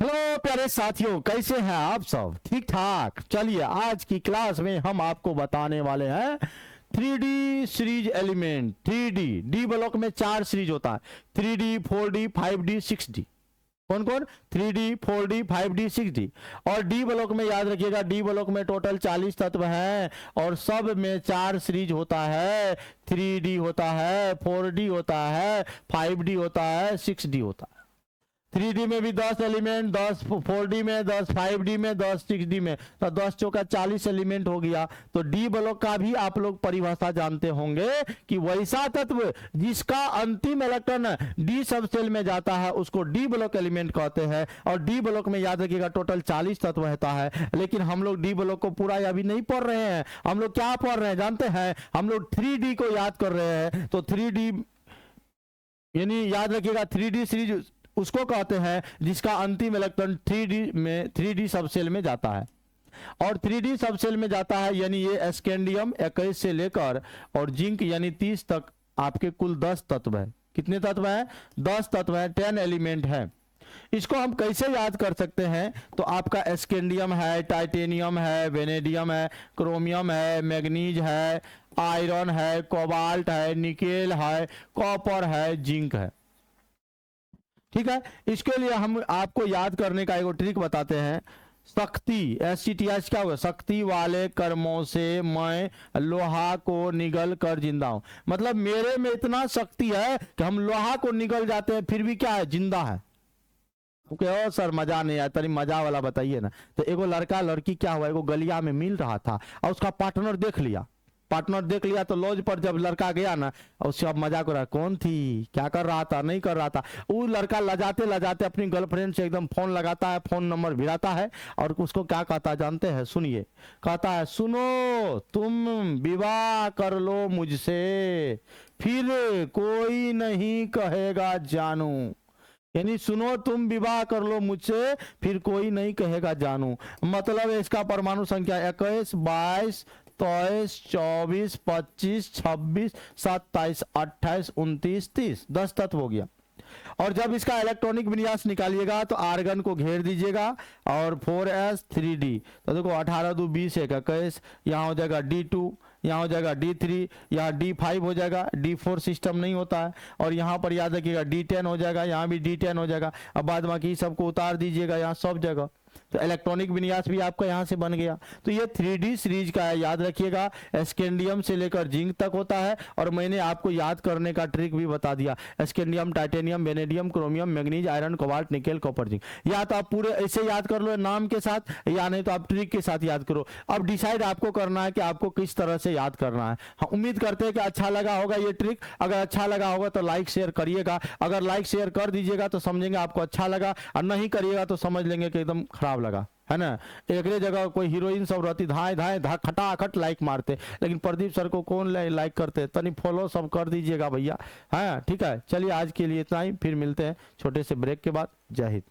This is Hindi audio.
हेलो प्यारे साथियों, कैसे हैं आप सब? ठीक ठाक। चलिए आज की क्लास में हम आपको बताने वाले हैं 3D series element. 3D D block में 4 सीरीज होता है, 3D 4D 5D 6D। कौन कौन? 3D 4D 5D 6D। और डी ब्लॉक में याद रखिएगा, डी ब्लॉक में टोटल 40 तत्व हैं और सब में 4 सीरीज होता है। 3D होता है, 4D होता है, 5D होता है, 6D होता है। 3D में भी 10 एलिमेंट, 10 4D में, 10 5D में, 10 6D में, तो 10 चौका 40 एलिमेंट हो गया। तो डी ब्लॉक का भी आप लोग परिभाषा जानते होंगे कि वैसा तत्व जिसका अंतिम इलेक्ट्रॉन डी सब सेल में जाता है उसको डी ब्लॉक एलिमेंट कहते हैं। और डी ब्लॉक में याद रखिएगा टोटल 40 तत्व होता है। लेकिन हम लोग डी ब्लॉक को पूरा अभी नहीं पढ़ रहे हैं, हम लोग क्या पढ़ रहे हैं जानते हैं? हम लोग 3D को याद कर रहे हैं। तो 3D यानी याद रखिएगा 3D सीरीज उसको कहते हैं जिसका अंतिम इलेक्ट्रॉन 3D सब सेल में जाता है। और 3D सब सेल में जाता है यानी ये स्कैंडियम 21 से लेकर और जिंक यानी 30 तक आपके कुल 10 तत्व है। कितने तत्व हैं? 10 तत्व है, 10 एलिमेंट है। इसको हम कैसे याद कर सकते हैं? तो आपका स्कैंडियम है, टाइटेनियम है, वेनेडियम है, क्रोमियम है, मैग्नीज है, आयरन है, कोबाल्ट है, निकेल है, कॉपर है, जिंक है। ठीक है, इसके लिए हम आपको याद करने का एक ट्रिक बताते हैं। शक्ति SCTS क्या होगा? शक्ति वाले कर्मों से मैं लोहा को निगल कर जिंदा हूं। मतलब मेरे में इतना शक्ति है कि हम लोहा को निगल जाते हैं फिर भी क्या है? जिंदा है। ओ सर मजा नहीं आया, तनी मजा वाला बताइए ना। तो एगो लड़का लड़की क्या हुआ, एगो गलिया में मिल रहा था और उसका पार्टनर देख लिया। तो लॉज पर जब लड़का गया ना, उससे अब मजाक हो रहा, कौन थी, क्या कर रहा था, नहीं कर रहा था। वो लड़का लजाते लजाते अपनी गर्लफ्रेंड से एकदम फोन लगाता है, फोन नंबर भिड़ाता है और उसको क्या कहता है जानते हैं? सुनिए, कहता है सुनो तुम विवाह कर लो मुझसे, फिर कोई नहीं कहेगा जानू। यानी सुनो तुम विवाह कर लो मुझसे, फिर कोई नहीं कहेगा जानू। मतलब इसका परमाणु संख्या 21, 22, 23, 24, 25, 26, 27, 28, 29, 30, 10 तत्व हो गया। और जब इसका इलेक्ट्रॉनिक विन्यास निकालिएगा तो आर्गन को घेर दीजिएगा और 4s 3d, तो देखो 18 2 20 21, यहाँ हो जाएगा D2, यहाँ हो जाएगा D3, यहाँ D5 हो जाएगा, D4 सिस्टम नहीं होता है। और यहाँ पर याद रखिएगा D10 हो जाएगा, यहाँ भी D10 हो जाएगा। अब बाद बाकी सबको उतार दीजिएगा यहाँ सब जगह, तो इलेक्ट्रॉनिक विन्यास भी आपका यहाँ से बन गया। तो ये 3D सीरीज का है, याद रखिएगा स्कैंडियम से लेकर जिंक तक होता है। और मैंने आपको याद करने का ट्रिक भी बता दिया, scandium, titanium, vanadium, chromium, manganese, iron, cobalt, nickel, copper, zinc. या तो आप पूरे ऐसे याद कर लो नाम के साथ, या नहीं तो आप ट्रिक के साथ याद करो। अब डिसाइड आपको करना है कि आपको किस तरह से याद करना है। हाँ, उम्मीद करते हैं कि अच्छा लगा होगा ये ट्रिक। अगर अच्छा लगा होगा तो लाइक शेयर करिएगा। अगर लाइक शेयर कर दीजिएगा तो समझेंगे आपको अच्छा लगा, और नहीं करिएगा तो समझ लेंगे कि एकदम खराब लगा, है ना। एक जगह कोई हीरोइन सब रहती, धाए धाए धा खटाखट लाइक मारते, लेकिन प्रदीप सर को कौन लाइक करते? तनी फॉलो सब कर दीजिएगा भैया। हाँ ठीक है, चलिए आज के लिए इतना ही, फिर मिलते हैं छोटे से ब्रेक के बाद। जय हिंद।